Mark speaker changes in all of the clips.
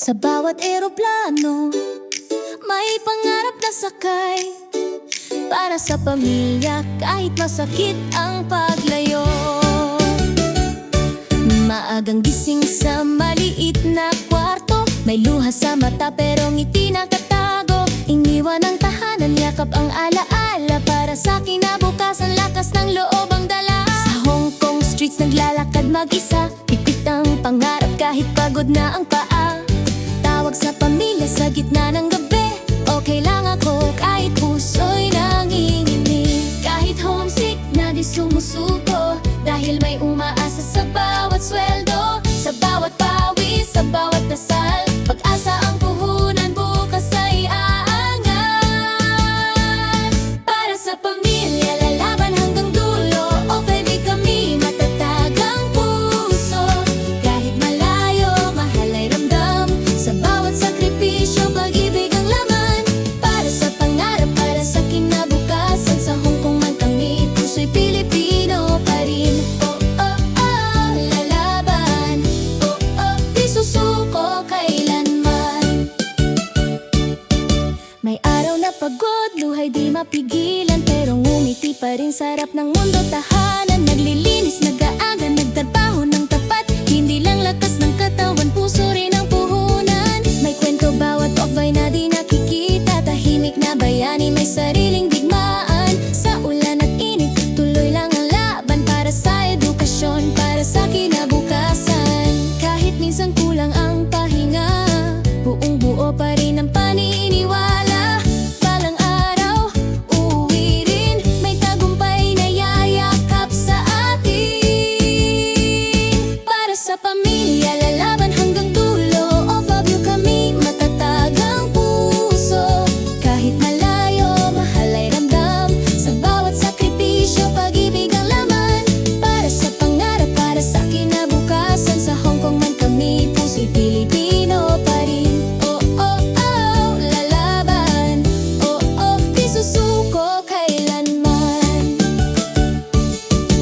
Speaker 1: Sa bawat eroplano, may pangarap na sakay. Para sa pamilya, kahit masakit ang paglayo. Maagang gising sa maliit na kwarto, may luha sa mata pero ngiti nakatago. Iniwan ang tahanan, yakap ang alaala. Para sa kinabukasan, lakas ng loob ang dala. Sa Hong Kong streets naglalakad mag-isa, pipit ang pangarap kahit pagod na ang paa. Tawag sa pamilya sa gitna ng gabi, okay lang ako kahit puso'y nanginginig. Kahit homesick na di sumusuko, dahil may umaasa sa bawat sweldo. Sa bawat pawis, sa bawat dasal, pag-asa ang puhunan, bukas ay aangat. Para sa pamilya, lalaban hanggang dulo. Okay, kami matatag ang puso. Kahit malayo, mahal ay ramdam. Sa bawat sakripisyo, pag-ibig ang laman. Para sa pangarap, para sa kinabukasan. Sa Hong Kong man kami, puso'y Pilipino pa rin. Oh, oh, oh, lalaban. Oh, oh, di susuko kailanman. May araw na pagod, luhay di mapigilan, pero ngumiti pa rin sa harap ng mundo. Tahanan, naglilinis, nag-aaga, nagtrabaho ng tapat. Hindi lang lakas ng katawan, puso rin ang puhunan. May kwento bawat off-eye na di nakikita. Tahimik na bayani, may sariling digmaan. Sa ulan at init, tuloy lang ang laban. Para sa edukasyon, para sa kinabukasan. Kahit minsan kulang ang pahinga, buong buo pa rin ang paniniwala. Balang araw, uuwi rin, may tagumpay na yayakap sa atin. Para sa pamilya, lalaban hanggang dulo. Of you kami, matatag ang puso. Kahit malayo, mahal ay ramdam. Sa bawat sakripisyo, pag-ibig ang laman. Para sa pangarap, para sa kinabukasan. Sa Hong Kong man kami, puso'y Pilipino pa rin. Oh, oh, oh, lalaban. Oh, oh, di susuko kailanman.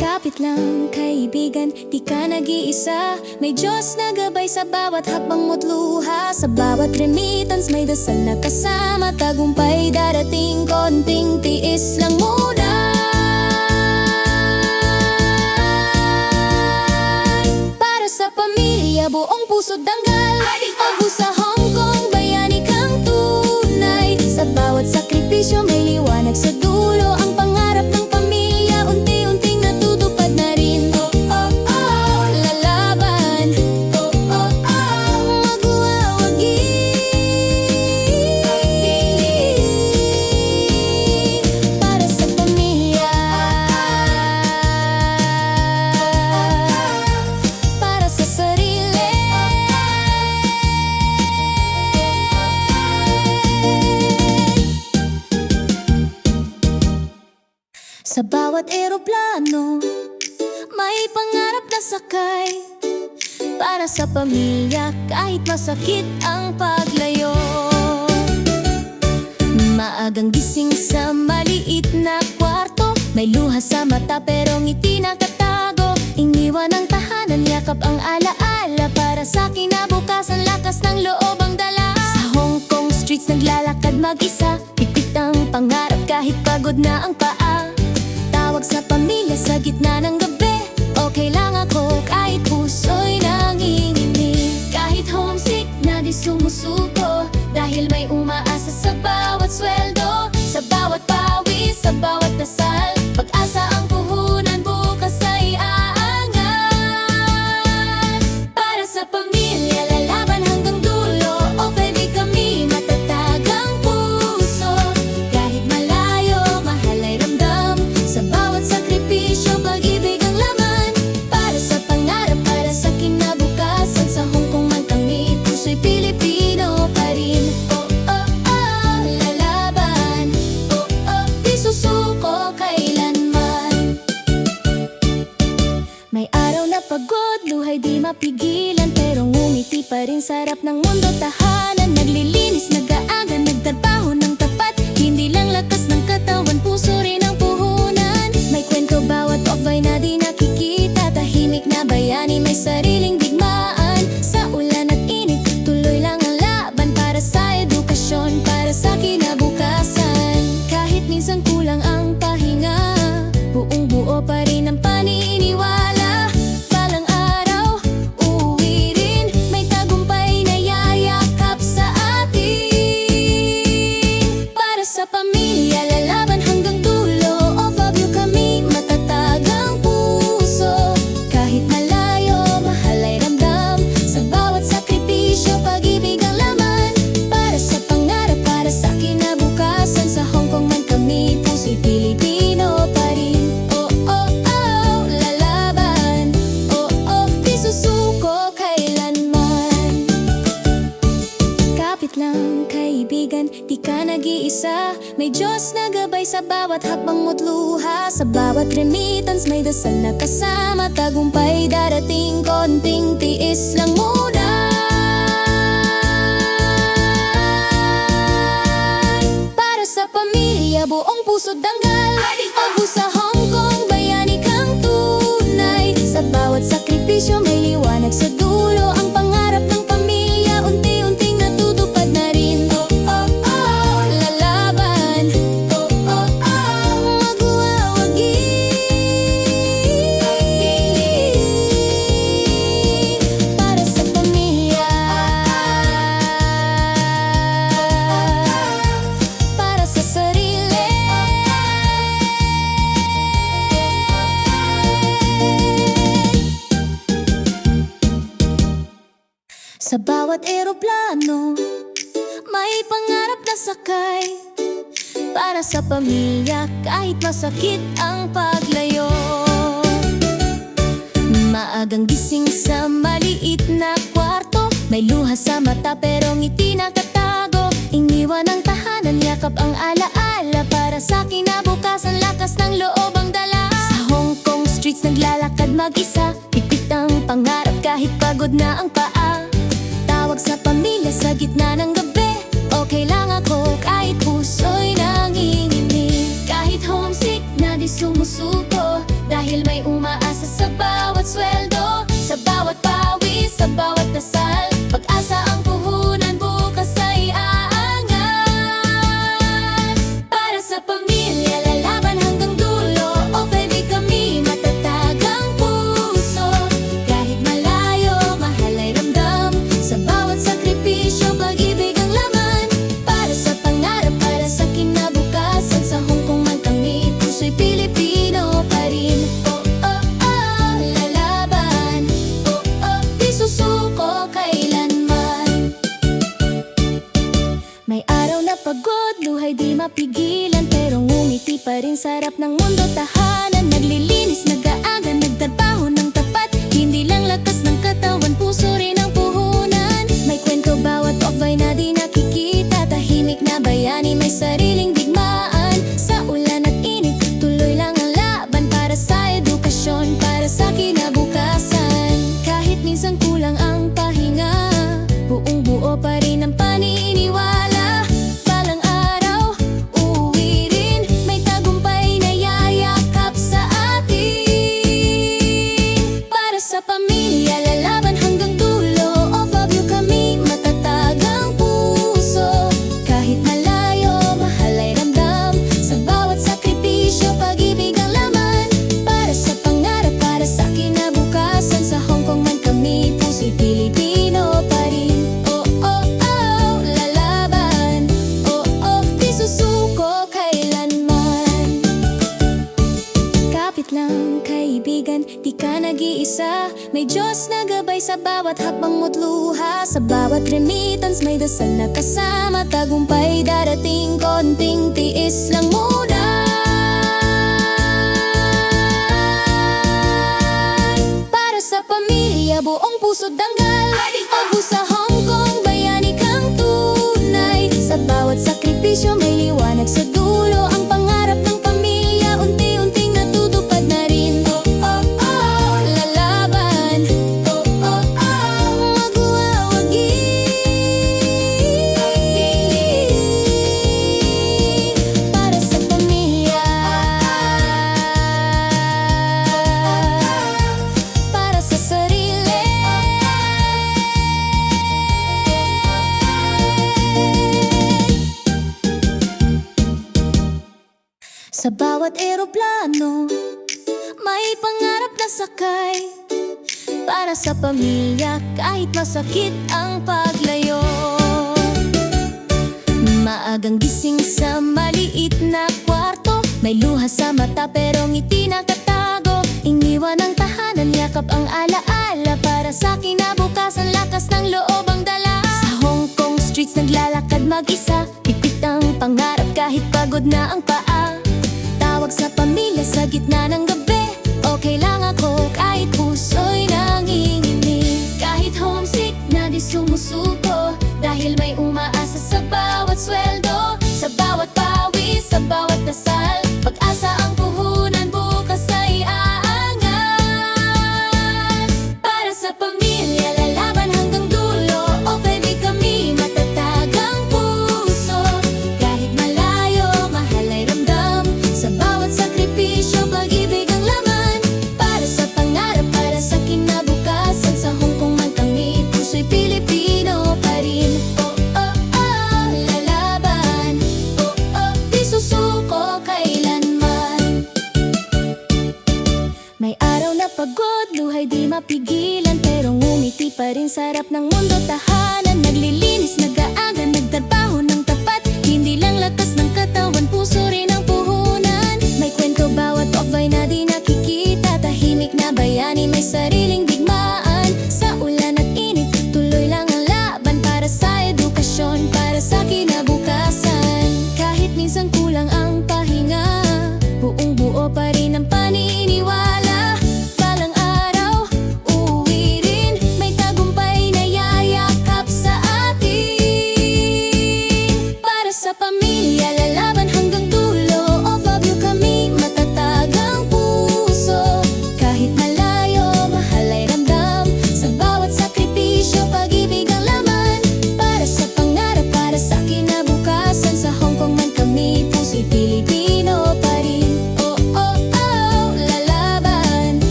Speaker 1: Kapit lang kaibigan, di ka nag-iisa. May Diyos na gabay sa bawat hakbang mo't luha. Sa bawat remittance, may dasal na kasama. Tagumpay darating, konting tiis lang muna. Para sa pamilya, buong puso't danggal. Obu sa Hong Kong, bayani kang tunay. Sa bawat sakripisyo, may liwanag sa dulo. Ang pangarap ng pamilya, unti-unting natutupad na rin. Oh, oh, oh, lalaban. Oh, oh, oh, magwawagi. Para sa pamilya, para sa sarili. Sa bawat eroplano, may pangarap na sakay. Para sa pamilya, kahit masakit ang paglayo. Maagang gising sa maliit na kwarto, may luha sa mata pero ngiti nakatago. Iniwan ang tahanan, yakap ang alaala. Para sa kinabukasan, lakas ng loob ang dala. Sa Hong Kong streets naglalakad mag-isa, pipit ang pangarap kahit pagod na ang paa. Tawag sa pamilya sa gitna ng gabi, okay lang ako kahit puso'y nanginginig. Kahit homesick na di sumusuko, dahil may umaasa sa bawat sweldo. Sa bawat pawis, sa bawat dasal, pag-asa ang puhunan, bukas ay aangat. Para sa pamilya, lalaban hanggang dulo. Okay, kami matatag ang puso. Kahit malayo, mahal ay ramdam. Sa bawat sakripisyo, pag-ibig ang laman. Para sa pangarap, para sa kinabukasan. Sa Hong Kong man kami, puso'y Pilipino pa rin. Oh, oh, oh, lalaban. Oh, oh, di susuko kailanman. May araw na pagod, luhay di mapigilan, pero ngumiti pa rin sa harap ng mundo. Tahanan, naglilinis, nag-aaga, nagtrabaho ng tapat. Hindi lang lakas ng katawan, puso rin ang puhunan. May kwento bawat off-eye na di nakikita. Tahimik na bayani, may sariling digmaan. Sa ulan at init, tuloy lang ang di ka nag-iisa. May Diyos na gabay sa bawat hakbang mo't luha. Sa bawat remittance may dasal na kasama. Tagumpay darating, konting tiis lang muna. Para sa pamilya, buong puso't danggal. Pagbu sa Hong Kong, bayani kang tunay. Sa bawat sakripisyo may liwanag sa dulo. Ang pangarap ng pamilya unti-unting natutupad na rin. Oh, oh, oh, lalaban. Oh, oh, oh, magwawagi. Para sa pamilya, para sa sarili. Sa bawat eroplano, may pangarap na sakay. Para sa pamilya, kahit masakit ang paglayo. Maagang gising sa maliit na kwarto. May luha sa mata pero ngiti nakatago. Iniwan ang tahanan, yakap ang alaala. Para sa kinabukasan, lakas ng loob ang dala. Sa Hong Kong streets naglalakad mag-isa. Pipit ang pangarap kahit pagod na ang paa. Tawag sa pamilya sa gitna ng gabi. Okay lang ako kahit puso'y nanginginig. Kahit homesick na di sumusuko. Dahil may umaasa sa bawat sweldo. Sa bawat pawis, sa bawat dasal. Pag-asa ang puhunan, bukas ay aangat. Para sa pamilya, lalaban hanggang dulo. O baby, kami matatag ang puso. Kahit malayo, mahal ay ramdam. Sa bawat sakripisyo, pag-ibig ang laman. Para sa pangarap, para sa kinabukasan. Sa Hong Kong man kami, puso'y Pilipino pa rin. Oh, oh, oh, lalaban. Oh, oh, di susuko kailanman. May araw na pagod, luhay di mapigilan. Pero ngumiti pa rin sa harap ng mundo, tahanan. Naglilinis, nag-aaga, nagtrabaho ng tapat. Hindi lang lakas ng katawan, puso rin ang puhunan. May kwento bawat off-ay na di nakikita. Tahimik na bayani, may sariling digmaan. Sa ulan at init, tuloy lang ang laban. Para sa edukasyon, para sa kinabukasan. Kahit minsan kulang ang pahinga, buong buo pa rin ang paniniwala. Balang araw, uuwi rin. May tagumpay na yayakap sa atin. Para sa pamilya, lalaban hanggang dulo. Of you kami, matatag ang puso. Kahit malayo, mahal ay ramdam. Sa bawat sakripisyo, pag-ibig ang laman. Para sa pangarap, para sa kinabukasan. Sa Hong Kong man kami, puso'y Pilipino pa rin. Oh, oh, oh, lalaban. Oh, oh, di susuko kailanman. Kapit lang kaibigan, di ka nag-iisa. May Diyos na gabay sa bawat hakbang mo't luha. Sa bawat remittance may dasal na kasama. Tagumpay darating, konting tiis lang muna. Para sa pamilya, buong puso't danggal. Pagbu sa Hong Kong, bayani kang tunay. Sa bawat sakripisyo may liwanag sa dulo. Ang pangarap ng pamilya unti-unting natutupad na rin. Oh, oh, oh, lalaban. Oh, oh, oh, magwawagi. Para sa pamilya, para sa sarili. Sa bawat eroplano, may pangarap na sakay. Para sa pamilya, kahit masakit ang paglayo. Maagang gising sa maliit na kwarto. May luha sa mata pero ngiti nakatago. Iniwan ang tahanan, yakap ang alaala. Para sa kinabukasan, lakas ng loob ang dala. Sa Hong Kong streets naglalakad mag-isa. Pipit ang pangarap kahit pagod na ang paa. Tawag sa pamilya sa gitna ng gabi. Okay lang ako kahit puso'y nanginginig. Kahit homesick na di sumusuko. Dahil may umaasa sa bawat sweldo.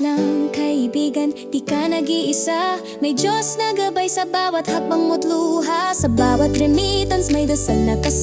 Speaker 1: lang kaibigan, di ka nag-iisa. May Diyos na gabay sa bawat hakbang mo't luha. Sa bawat remittance may dasal na kasama.